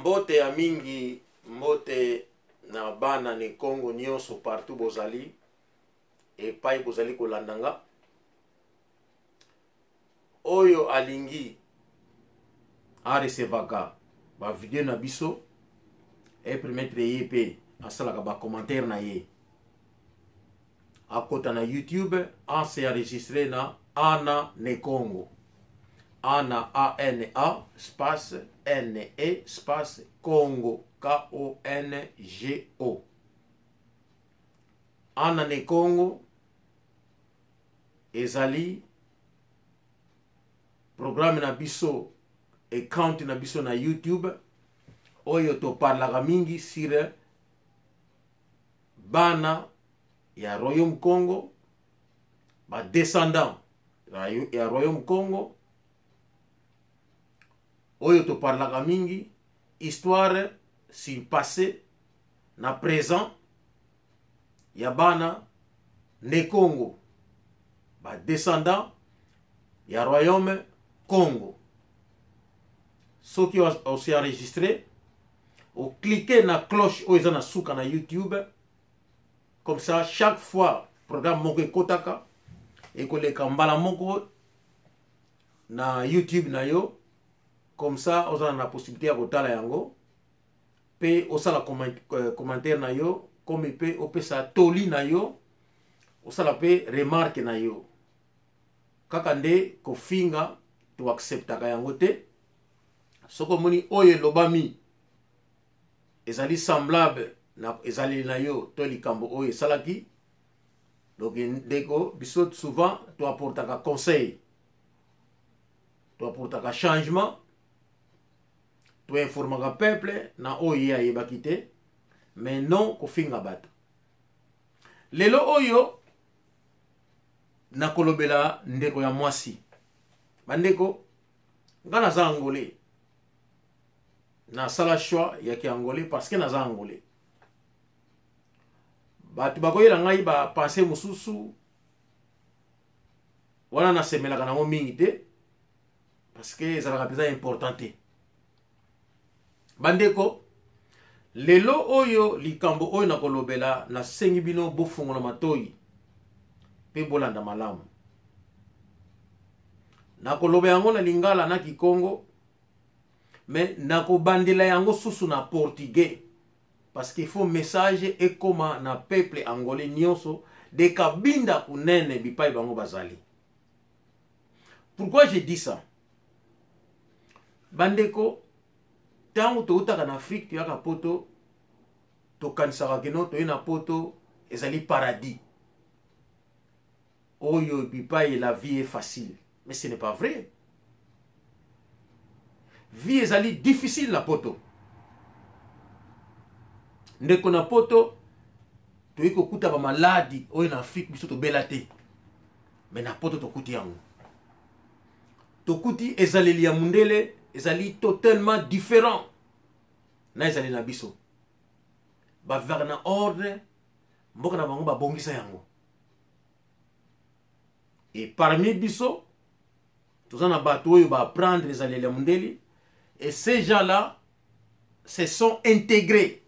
Mbote ya mingi, mbote na bana ne Congo nyonso partout bozali epai bozali kolandanga. Oyo alingi a recevaka ba video na biso e permettre ye pe asalaka ba commentaire na ye. Akota na YouTube a se enregistré na Ana ne Congo. Ana A-N-A espace N-E espace Congo K-O-N-G-O. Ana ne Congo ezali programme na biso account na biso na YouTube oyo to parlaka mingi sur bana ya Royaume Congo, ba descendant ya Royaume Congo oyo to parlaka mingi histoire si passé na présent ya bana ne Congo, ba descendant ya Royaume Congo. Ceux qui ont aussi enregistré, ou cliquez na cloche ou ils ont souka na YouTube. Comme ça, chaque fois, programme moko kotaka et que les kambala moko na YouTube na yo. Comme ça, on a la possibilité de kotala yango. Pe osala commentaire na yo, comme pe ope sa toli na yo, osala pe remarque na yo. Kakande ko finga to acceptaka yango te. Soko moni oye lobami ezali semblable na ezali na yo to likambo oye salaki. Donc ndeko biso souvent to apportaka conseil, to apportaka changement, to informaka peuple na oye ayebaki te, mais non ko finga bato. Lelo oyo na kolobela ndeko ya mwasi. Bandeko ngana za angolais. Na sala choix ya ki angolais parce que na za angolais. Batu bakoyela ngai ba penser mususu wana na semelaka nango mingi te parce que ezalaka peza importante. Bandeko lelo oyo likambo oyo na kolobela na sengi bino bofungola matoyi pe bolanda malamu. Na kolobe yango na lingala na kikongo, mais na kobandela yango susu na portugais parce qu'il faut message et comment na peuple angolais nyonso de kabinda kunene bipai bango bazali. Pourquoi j'ai dit ça? Bandeko tango to utaka na Afrique to yaka poto to kanisaka keno to yena poto ezali paradis. Oyo bipai la vie est facile. Mais ce n'est pas vrai. Vie ezali difficile na poto. Ndeko na poto to yiko kuta ba maladi oyo na Afrique biso to belate. Mais na poto to kuti yango. To kuti ezali ya mundele ezali totalement différent. Na ezali na biso. Ba vivre na ordre, mboka na bango ba bongisa yango. Et parmi biso tous en abattu, ils vont apprendre les alliés mundeli. Et ces gens-là se sont intégrés.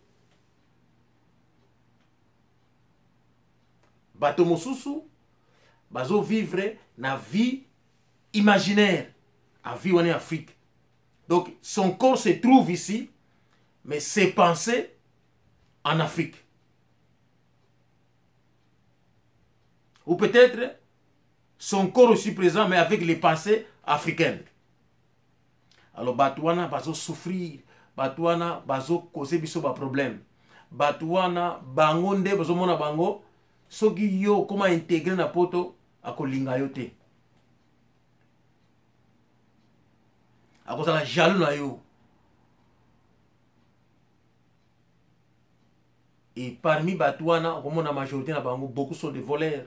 Bato mosusu, bazo vivre na vie imaginaire. À vie en Afrique. Donc son corps se trouve ici, mais ses pensées en Afrique. Ou peut-être son corps aussi présent, mais avec les pensées africaines. Alors, Batouana, bazo souffrir. Batouana, bazo causer biso ba problème. Batouana, bangonde, bazo mona bango. Soki yo, comment intégrer na poto, ako linga yote. Ako sa la jaloux na yo. Et parmi Batouana, comme la majorité na bango, beaucoup sont des voleurs,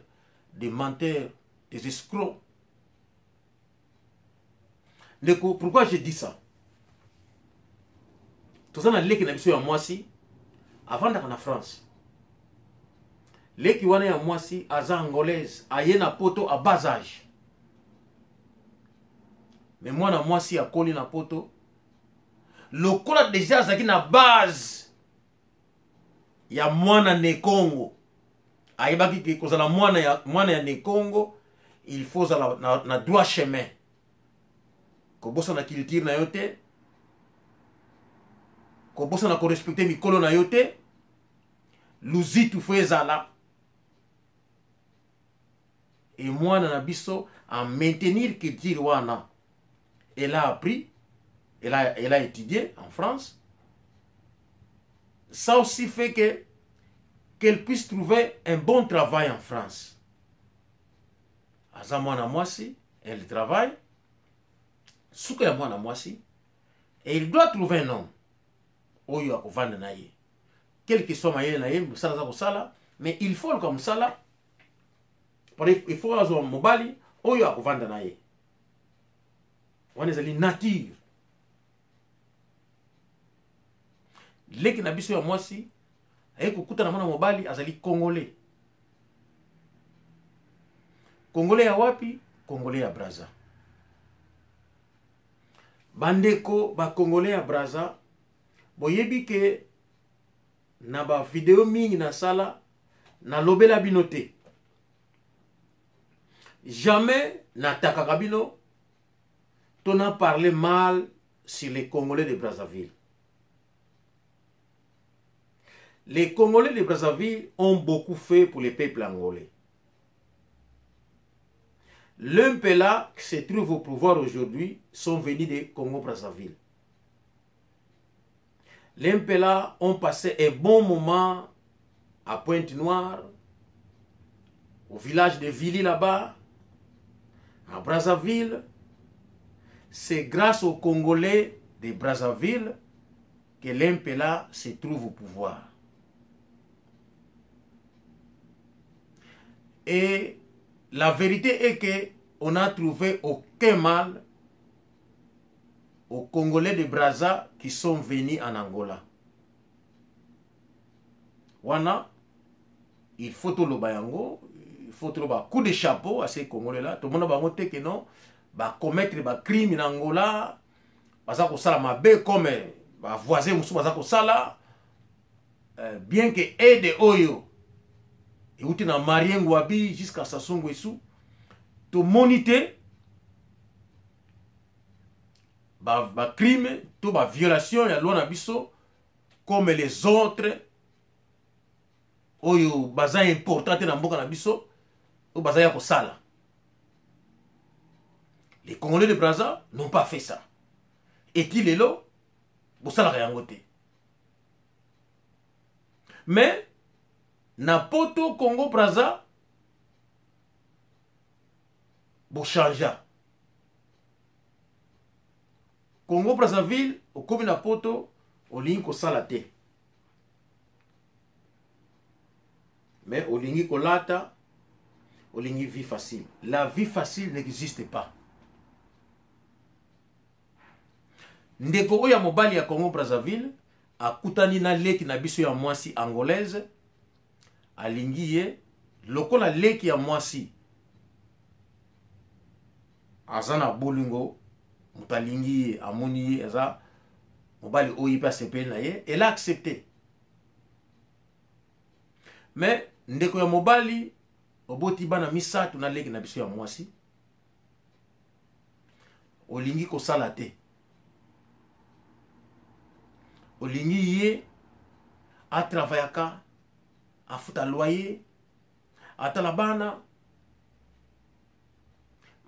des menteurs, des escrocs. Pourquoi j'ai dit ça? Tout ça, les qui n'ont moi si avant d'aller en France. Les qui ont moi si à angolaise, à yena poto à bas âge. Mais moi, na moi si à coller na poto, lokola déjà azaki na base ya mwana Nekongo ayebaki ke kozala mwana ya Nekongo il faut zala na droit chemin kobosa na culture na yo te kobosa na korespecte mikolo na yo te luzitu fo ezala et mwana na biso à maintenir culture wana. Elle a appris, elle a étudié en France. Ça aussi fait qu'elle puisse trouver un bon travail en France. Aza mwana mwasi, elle travaille. Souka ya mwana mwasi, et il doit trouver un homme. Oyo akovanda na ye. Quel que soit maye na ye, musala za kosala, mais il faut le comme ça là. Il faut azwa mobali oyo akovanda na ye. Wana ezali nature. Leki na biso ya mwasi aye kokuta na mwana mobali azali congolais. Congolais ya wapi? Congolais ya Brazza. Bandeko ba Congolais ya Brazza boyebi ke na ba video mingi na sala na lobela bino te. Jamais n'attaquera bino. On a parlé mal sur les Congolais de Brazzaville. Les Congolais de Brazzaville ont beaucoup fait pour les peuples angolais. L'un là qui se trouve au pouvoir aujourd'hui sont venus de Congo-Brazzaville. Les Mpela ont passé un bon moment à Pointe-Noire, au village de Vili là-bas, à Brazzaville. C'est grâce aux Congolais de Brazzaville que l'Mpela se trouve au pouvoir. Et la vérité est que on n'a trouvé aucun mal aux Congolais de Brazza qui sont venus en Angola. Wana, il faut tout le bayango, il faut tout le coup de chapeau à ces Congolais-là. Tout le monde va monter que non, va commettre des crimes en Angola, baza ko sala mabe comme ba voisin musu baza ko sala, bien que aide oyo et outi na Mariengo abi jusqu'à Sassou Nguesso, to moniter ba crime, to ba violation ya loi na biso comme les autres oyo baza importante na mboka na biso o baza ya ko sala. Les Congolais de Brazza n'ont pas fait ça. Et qu'il est là, vous savez rien côté. Mais, n'importe Congo Brazza, vous changez. Congo Brazzaville, au comme n'importe, au ligne ko salate. Mais au ligne ko lata, au ligne vie facile. La vie facile n'existe pas. Ndeko oya mobali ya Congo Brazzaville akutani na leki na biso ya mwasi angolaise alingi ye lokola leki ya mwasi azana bolingo mutalingi ye amoni ye eza mobali oyi pa sepe na ye elle a accepté. Mais ndeko ya mobali oboti bana misatu na leki na biso ya mwasi olingi ko sala te. Olingi ye a travaillaka a futa loyer ata bana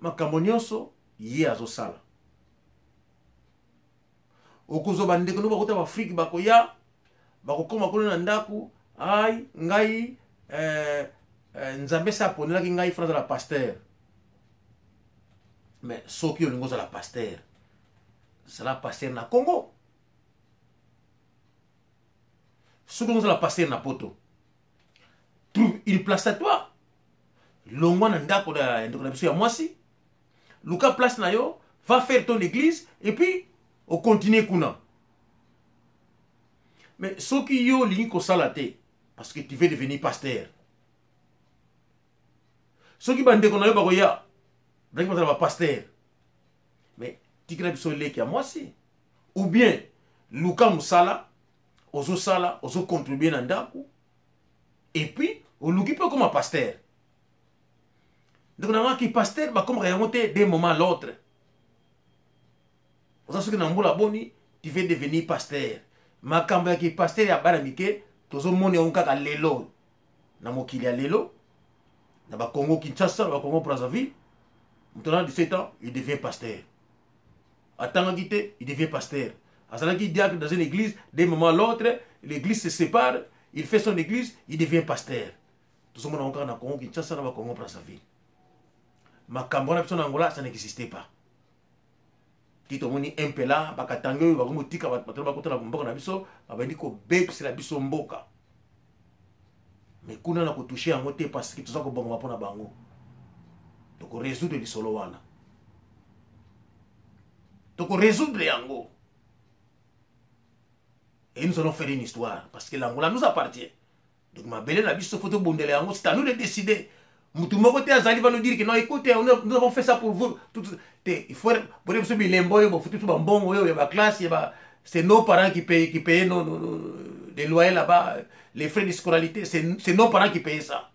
makambo nyonso ye azosala okuzo bandeko no bakota ba Afrique bakoya bakokoma kono na ndaku ai ngai nzambe sa ponelaki ngai France la pasteur. Mais soki olingo za la pasteur c'est la pasteur na Congo. Ce que nous allons passer na poto. Trouve une place à toi. Longwa na ndako da ndeko na biso ya mwasi. Luka place na yo, va faire ton église et puis on continue kuna. Mais ce qui yo li ko salate parce que tu veux devenir pasteur. Ce qui ba ndeko na yo ba ko ya. Ndeko na ba pasteur. Mais tu crées biso leki ya mwasi ou bien luka musala ozo sala ozo contribuer na ndako et puis oluki pe comme pasteur. Donc on a qui pasteur ba comme remonter d'un moment à l'autre. Oza soki na mbula boni tu veux devenir pasteur. Makambo ya ki pasteur ya bana mike tozo moni on kaka lelo na mokili ya lelo na ba Congo Kinshasa, ba Congo Brazzaville. Maintenant 17 ans, il devient pasteur. À Tangangité, il devient pasteur. À Salaki diacre dans une église, d'un moment à l'autre, l'église se sépare, il fait son église, il devient pasteur. Tout ce monde a encore dans Congo Kinshasa, dans Congo Brazzaville. Ma Cambona, Angola, ça n'existait pas. Tito moni impela, bakatango, bakomotika, bakotala la mboka na biso, babandiko bepsi la biso mboka. Mais kuna na ko toucher en moté parce que tout ça ko bongo pona bango. Donc résoudre les solo wana. Donc résoudre yango. Et nous allons faire une histoire parce que l'Angola nous appartient. Donc ma belle la biso photo bondele yango, c'est à nous de décider. Moutoumoko te azali va nous dire que non écoutez, nous avons fait ça pour vous. Il faut pour les bilembo, il faut tout bambongo, il y a la classe, c'est nos parents qui payent les loyers là-bas, les frais de scolarité, c'est nos parents qui payent ça.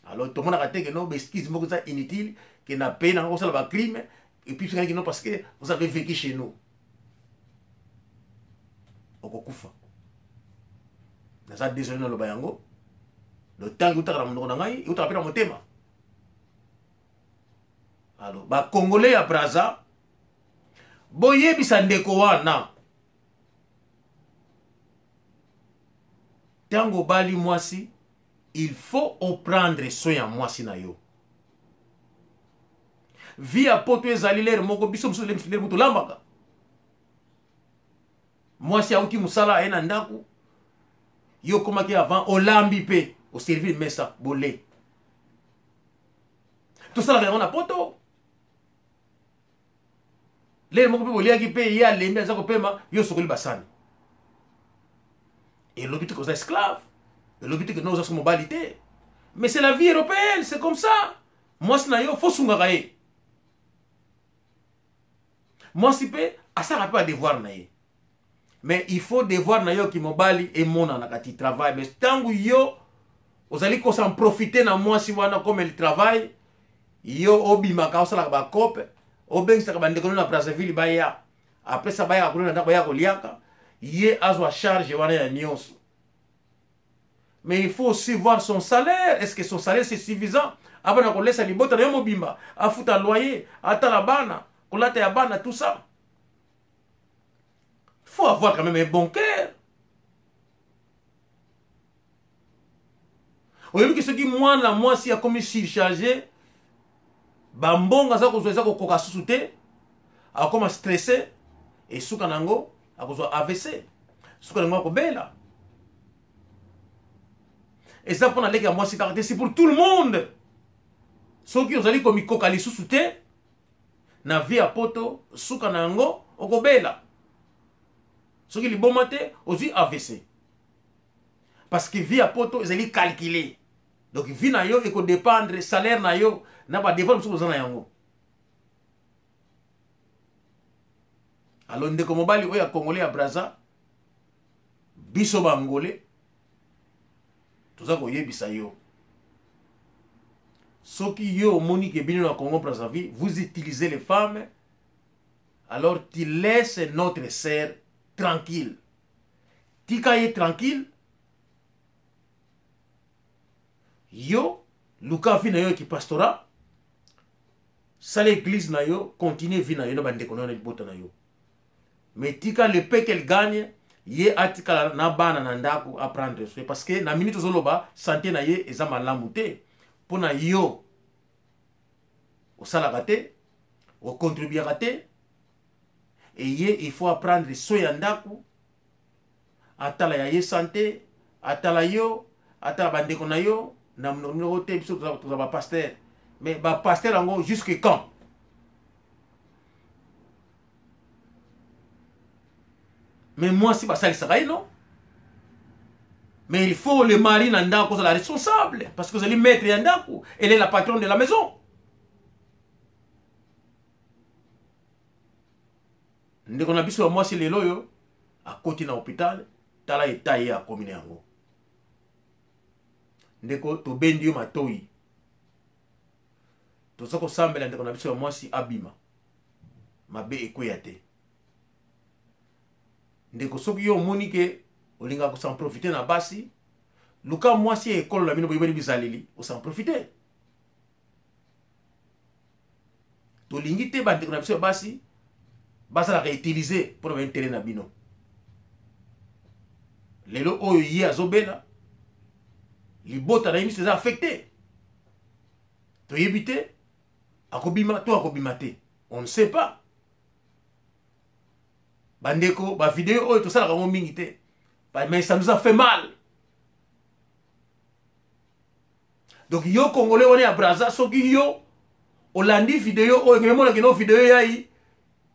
Alors tout le monde a raté que non, mais excusez-moi que ça inutile, qu'on a payé dans le crime, et puis c'est non parce que vous avez vécu chez nous. Okokufa. Dans ça désolé dans le bayango. Le temps que vous avez dans mon ngai, vous avez dans mon thème. Alors, ba Congolais à Brazza, boye bisandeko wana. Tango bali mwasi, il faut prendre soin à mwasi na yo. Via poto ezali ler moko biso muso ler muto lambaka. Mwasi auti musala ena ndaku. Yo komaki avant olambi pe au servir mesa bolé. Tout ça là on a poto. Les moko pe bolé ki pe ya lembi azako pema yo sokoli basani. Et l'obité que vous êtes esclave. Et l'obité que nous sommes mobilité. Mais c'est la vie européenne, c'est comme ça. Moi c'est nayo faut sungarae. Moi si pe asa rappelle à devoir naye. Mais il faut devoir nayo qui mobali et mon anakati travail. Mais tangu yo vous allez qu'on s'en profiter na moi si wana comme elle travaille. Yo obima ka osala ba kope. Obeng sa ba ndeko na Brazzaville baya. Après ça baya ko na baya ko liaka. Yé azwa charge wana ya nyonso. Mais il faut aussi voir son salaire. Est-ce que son salaire c'est suffisant? Avant qu'on laisse libota na mobimba, afuta loyer, ata la bana, kolata ya bana tout ça. Il faut avoir quand même un bon cœur. Vous voyez que ce qui moi si a comme surchargé, bambonga za ko zoeza ko koka susute, a comme stressé et soukanango a ko AVC. Soukanango ko bela. Et ça pour aller à moi c'est pour tout le monde. Ceux qui ont allé comme kokali susute na via poto soukanango oko bela. Ceux qui li bomate aussi AVC. Parce que via poto ils allaient calculer. Donc vie na yo et ko dépendre salaire na yo na ba devoir musu kozana yango. Alors ndeko mobali oya Congolais à Brazza biso bangolais tout ça ko yebisa yo. Ceux qui yo moni ke bino na Congo Brazzaville, vous utilisez les femmes alors tu laisses notre sœur tranquille. Tika est tranquille. Yo, Luka vi na yo qui pastora. Ça l'église na yo, continue vi na yo, bande kono na bota na yo. Mais tika le paix qu'elle gagne, ye atika na bana na ndako à prendre soin. Parce que na minute zoloba, santé na ye eza malamu te. Pona yo, au salagate, au contribuerate, et ye, il faut apprendre soin ya ndako, atala ya ye santé, atala yo, atala bande kono na yo, na mnono te biso to ba pasteur. Mais ba pasteur ango jusque quand? Mais moi si ba sali sakai non? Mais il faut le mari nandako la responsable parce que vous allez mettre yandako, elle est la patronne de la maison. Ndeko na biso moi si lelo yo akoti na hôpital tala eta ye akomi na yango ndeko tobendi yo matoi toza kosambela ndeko na biso ya mwasi abima mabe ekweya te ndeko soki yo omoni ke olinga kosan profite na basi luka mwasi ya ekolo na bino boyebani bizaleli osan profite tolingi te bandeko na biso ya basi bazalaka utilize mpona baintere na bino lelo oyo ye azobela libota na ye miso eza affecté toyebi te akobima to akobima te on ne sait pas bandeko bavideo oyo tosalaka yango mingi te mais ça nous a fait mal donc yo congolais wana ya braza soki yo olandi video oyo ngemonaki no video yai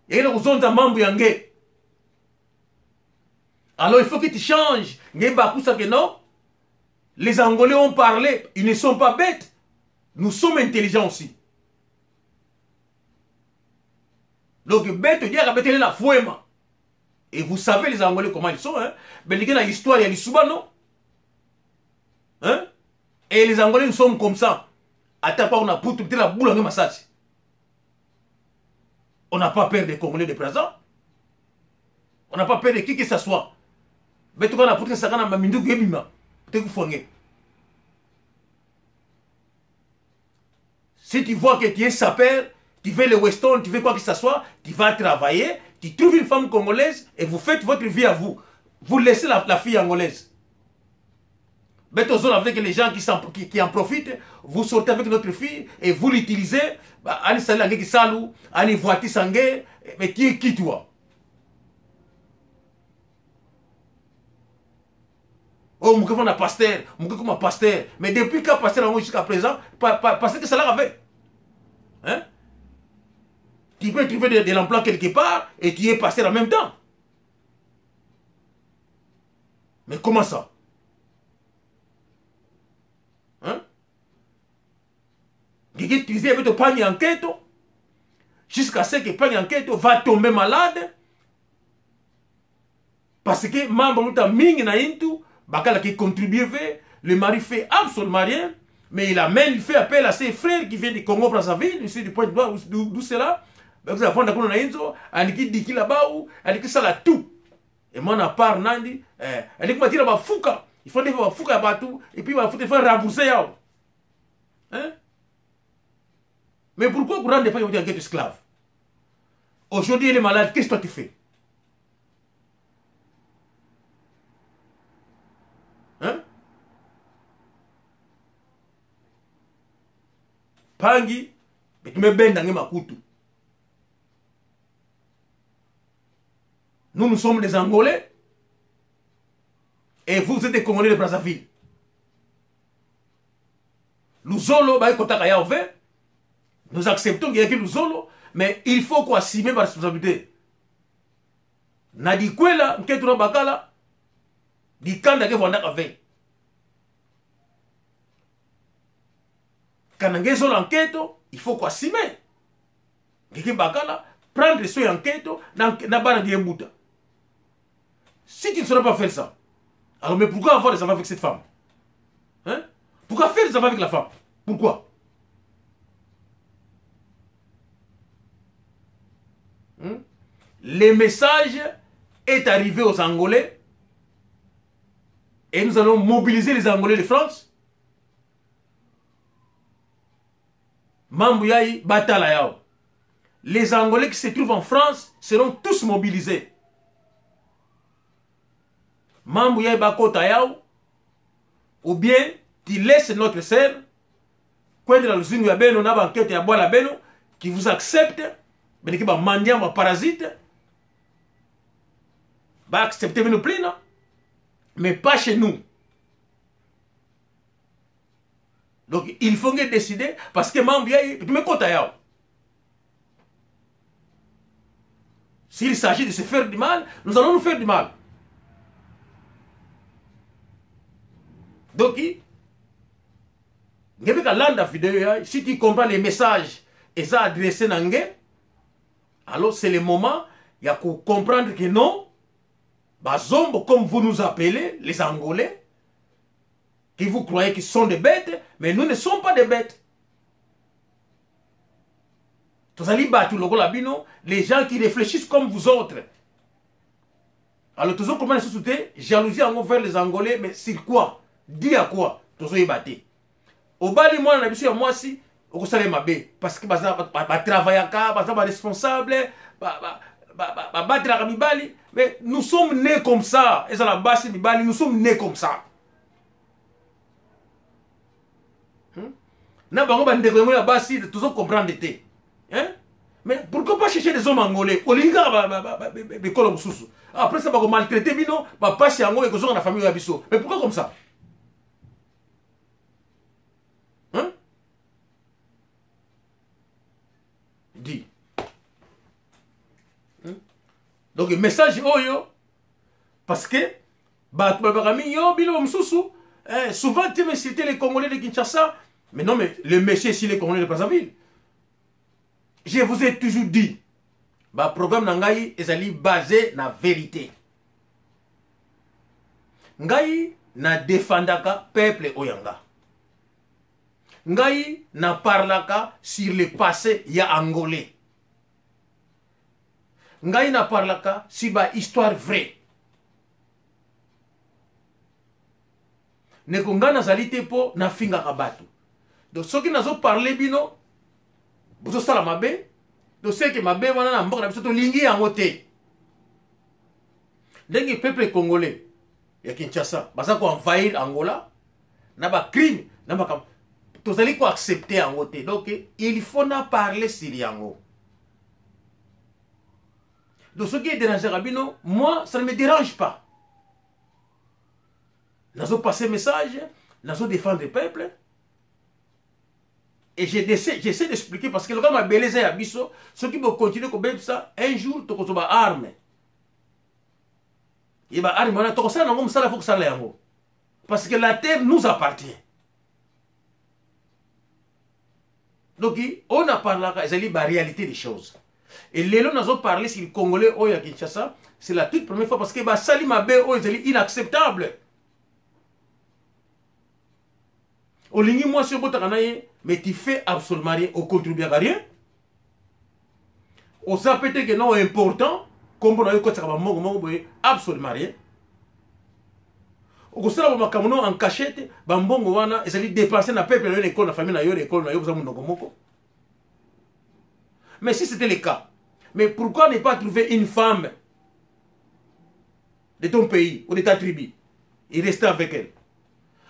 yekena kozonza mambo yange alors il faut que tu changes nge bakusake non les Angolais ont parlé ils ne sont pas bêtes nous sommes intelligents aussi donc bête diaka betele na fouema et vous savez les Angolais comment ils sont hein mais il y a une histoire il y a l'Isuba non hein et les Angolais nous sommes comme ça attends pas on a poutre la boule en massage on n'a pas peur des Congolais de présent on n'a pas peur de qui que ce soit mais tout cas on a poutre ça quand on a mindu gebima peut-être que fongé si tu vois que tu es sapeur tu fais le Weston, tu fais quoi que ce soit, tu vas travailler, tu trouves une femme congolaise et vous faites votre vie à vous. Vous laissez la fille angolaise. Mais avec les gens qui en profitent, vous sortez avec notre fille et vous l'utilisez. Allez saler qui salou, allez voir sangue, mais qui est qui toi? Oh, mon gars, pasteur, mon gars, comme pasteur. Mais depuis qu'il pasteur jusqu'à présent, parce que ça l'a fait. Hein? Tu peux trouver de l'emploi quelque part et tu es passé en même temps. Mais comment ça? Hein? Tu utilises avec ton panier en quête jusqu'à ce que le panier en quête va tomber malade parce que membre de Ming na Intu, Bakala qui contribue, le mari fait absolument rien, mais il fait appel à ses frères qui viennent du Congo dans sa ville, ici du point de vue d'où c'est là. Vous avez fait un inzo, elle dit là-bas, elle dit ça là tout. Et moi, on a part Nandi, elle dit que je vais fouka. Il faut faire fouka batou, et puis il faut faire rembourser. Hein? Mais pourquoi vous ne rendez pas une enquête esclave? Aujourd'hui, elle est malade, qu'est-ce que toi tu fais? Hein? Pangi, mais tu me bennes dans ma coutou. Nous sommes des Angolais et vous êtes des Congolais de Brazzaville. Luzolo, nous acceptons qu'il y a que Luzolo, mais il faut qu'on assume ma responsabilité. Nadikwela, Nketura Bakala, di Kanda ke Vanda Kave. Quand on a l'enquête, il faut qu'on assume. Kiki Bakala, prendre soin d'enquête, na bana di Mbuta. Si tu ne saurais pas faire ça, alors mais pourquoi avoir des enfants avec cette femme? Hein? Pourquoi faire des enfants avec la femme? Pourquoi? Le message est arrivé aux Angolais et nous allons mobiliser les Angolais de France. Mambouyai Batala Yao. Les Angolais qui se trouvent en France seront tous mobilisés. Mambouyai Bakota Yao. Ou bien tu laisses notre sœur, qui vous accepte, mais qui va mendier un parasite, va accepter nous plus, non? Mais pas chez nous. Donc il faut décider parce que Mambouyai, tu me comptes Yao. S'il s'agit de se faire du mal, nous allons nous faire du mal. Donc, si tu comprends les messages et ça adressé Nangé, alors c'est le moment, il y a qu'on comprendre que non, Bazombo, comme vous nous appelez, les Angolais, qui vous croyez qu'ils sont des bêtes, mais nous ne sommes pas des bêtes. Les gens qui réfléchissent comme vous autres. Alors, tous comment les sociétés, jalousie envers les Angolais, mais sur quoi? Dis à quoi? Tous les battés. Au bas du monde, on a moi aussi, on a ma bé, parce que travailler responsable, battre la Mibali, mais nous sommes nés comme ça. Et ça la base Mibali, nous sommes nés comme ça. N'a pas de développement la base, tous comprendre d'été. Mais pourquoi pas chercher des hommes angolais? Après ça, va maltraiter, bino, va passer en Angola et que la famille Abisso. Mais pourquoi comme ça? Hein? Dis. Donc, le message, parce que, souvent, tu veux citer les Congolais de Kinshasa, mais non, mais le monsieur, c'est les Congolais de Brazzaville. Je vous ai toujours dit, le programme Nangaï est basé sur la vérité. Ngai na défendaka peuple oyanga. Ngai na parlaka sur le passé ya angolais. Ngai na parlaka sur ba histoire vraie. Neko nga nazali te po na fingaka bato. Donc soki nazo parler bino bozo sala mabe, donc c'est que mabe wana na mboka na biso to lingi yango te. Ndenge peuple congolais ya Kinshasa baza ko envahir Angola na ba crime na ba tozali ko accepter yango te. Donc il faut na parler sur yango. Donc ce qui est dérangeant Rabino, moi ça ne me dérange pas. Nazo passer message, nazo défendre le peuple. Et j'essaie d'expliquer parce que le gars m'a belezé à Bisso, ceux qui vont continuer comme ça, un jour, tu vas arme. Il va arme, on a ça, il faut que ça l'aille. Parce que la terre nous appartient. Donc, on a parlé de la réalité des choses. Et les gens nous ont parlé sur le Congolais, à Kinshasa, c'est la toute première fois parce que Sali Mabe, c'est inacceptable. Olingi moi sur Botakanaye, mais tu fais absolument rien, on contribue à rien. On sait peut-être que non important, comme on a eu absolument rien. On sait que en cachette, bambongo wana, et ça dit dépenser na peuple na l'école, la famille na l'école, na yobu moko. Mais si c'était le cas, mais pourquoi ne pas trouver une femme de ton pays ou de ta tribu et rester avec elle?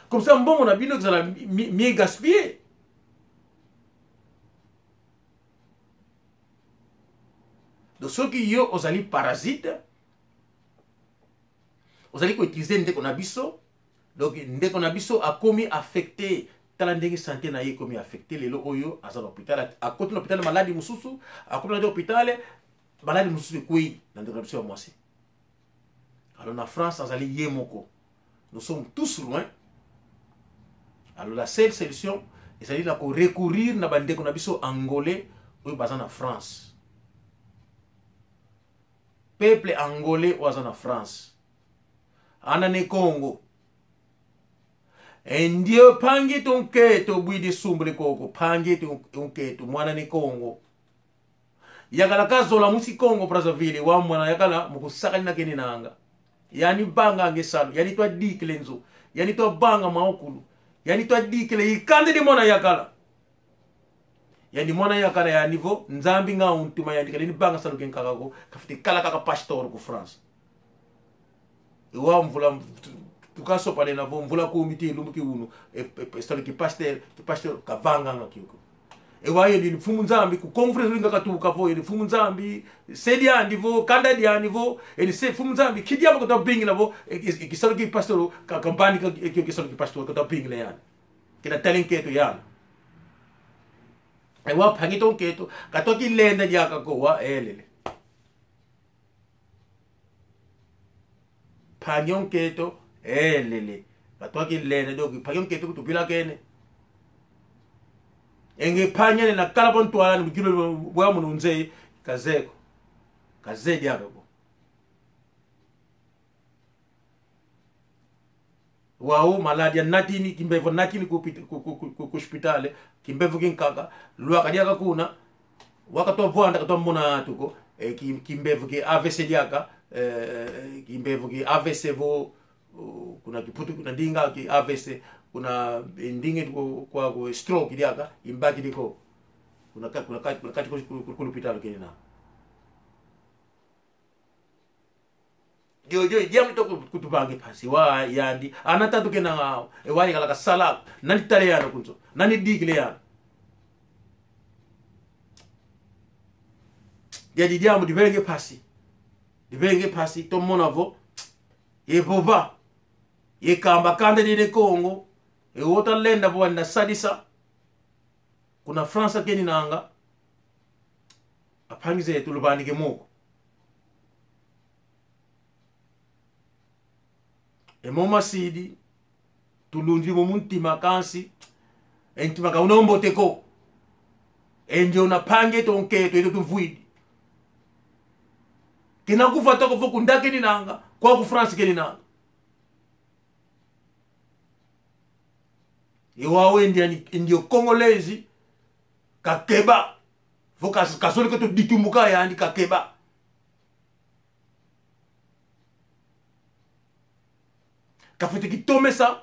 Comme ça, bon, on a bien que ça a mieux gaspillé. Donc, ceux qui ont osali parasites, osali utiliser ndeko na biso. Donc, ndeko na biso a commis affecté. Tala ndenge santé na ye commis affecté. Lelo oyo à l'hôpital. À côté de l'hôpital, maladie mususu. À côté de l'hôpital, maladie mususu kui. Dans le réduction moi aussi. Alors, en France, osali yemoko. Nous sommes tous loin. Alors la seule solution, c'est de recourir à bande angolais ou en France. Peuple angolais ou en France. Anane Congo. Ndio pangi ton keto bwidi sumbre koko. Pangi ton keto mwanane Congo. Yakala kazola musi Congo Brazzaville wa mwana yakala mukusakali na keni nanga. Yani banga ngesalo, yani to diklenzo, yani to banga maokulu. Yani to dit que les candidats de mona yakala. Yani mona yakala ya niveau nzambi nga untuma yani kali ni banga salu ken kakago kafite kala kaka pastor ko France. E wa mvula tukaso pale na mvula ko miti lumbuki unu e pastor ki pastor ka vanga ngakiko. E wa yeli fumu nzambi ku conference ngaka tu ka vo yeli fumu nzambi sedia niveau candidat ya niveau e se fumu nzambi kidia ko to bingi na vo ki salu ki pastor ka kampani ki salu ki pastor ko to bingi le yan. Kina telen keto yan. E wa pangi ton keto ka to ki lenda ya ka ko wa elele. Pangion keto elele. Ka to ki lenda do ki pangion keto to pila kene. Enge panya na kalabon toala ni mkilo bwa mununze kazeko. Kazedi hapo. wao malaria natini kimbevo nakini ku hospitale kimbevo kinkaka lwa kadiaka kuna wakato vwanda kato mona tuko kimbevo ki AVC diaka kimbevo ki AVC vo kuna kiputu kuna dinga ki AVC kuna ndinge kwa stroke diaka imbaki diko kuna kati ku hospitale kenina Jojo jam to kutubange pasi wa yandi anata to kena ngao e wali kala sala nani tale yana kunzo nani digle yana jadi jam dibenge pasi to monavo e boba e kamba kande de Congo e wota lenda bwana sadisa kuna France keni nanga apangize tulubani ke moko e moma sidi tulunji mo muntima kansi entima ka unombo teko enjo na pange tonke to ito tuvuidi kina kufa toko foku ndake ni nanga kwa ku France keni nanga iwawe ndio Congolese kakeba foka kasole ko to ditumuka yandi kakeba kafete ki tome sa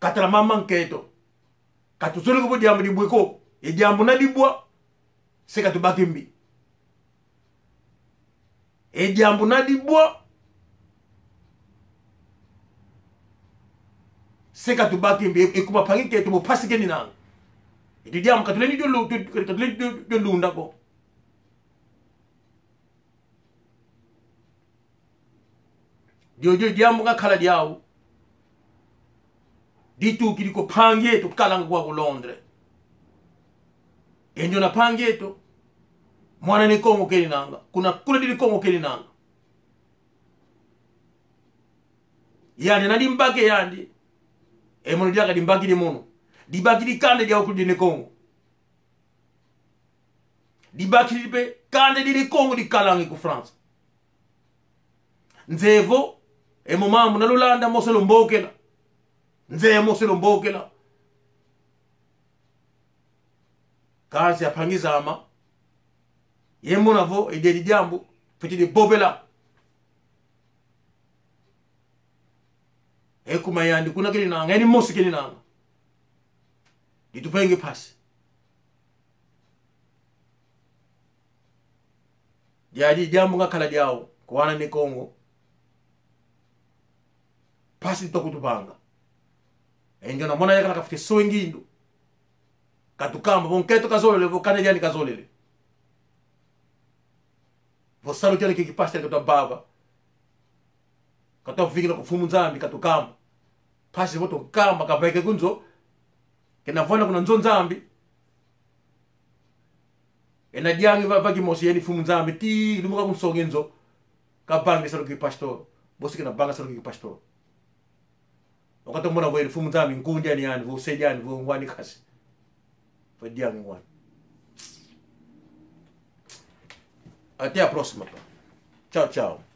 katala mama nketo katusole ko diambo di bweko e diambo na dibwa se katubakimbi e diambo na dibwa se katubakimbi e kuma pangi keto mo pasike ni nang e diambo katuleni do lunda ko Jojo diambo nga kala diawo ditu kiliko pangeto kalanga kwa Londres enjo na pangeto mwana ni Kongo keli nanga kuna dili Kongo keli nanga yani na dimbake yandi e mono diaka dimbaki di mono dibaki di kande diawo kuli di Kongo dibaki di be kande di Kongo di kalanga ku France nzevo e momambo na lulanda moselo mbokela nze moselo mbokela kazi apangiza ama yemo navo e dedi jambo fiti de bobela e kuma yandi kuna kili nanga yani mosi kili nanga ditupenge pasi jadi jambo nga kala diawo ko wana ni Kongo pasi to kutubanga enjo na mona yakala kafite soingindo katukamba bonketo kazolele bokane jani kazolele vo salu tele ki pasta kato baba kato vigina ko fumu nzambi katukamba pasi voto kamba kabeke kunzo kena vona kuna nzo nzambi ena diangi vagi mosi yeni fumu nzambi ti lumuka kunsongenzo kabangi salu ki pastor bosi kena banga salu ki pastor wakati mbona vwe fumu nzambi nkunja ni yani vo sejani vo ngwani kasi vo diangi ngwani até a próxima. Tchau, tchau.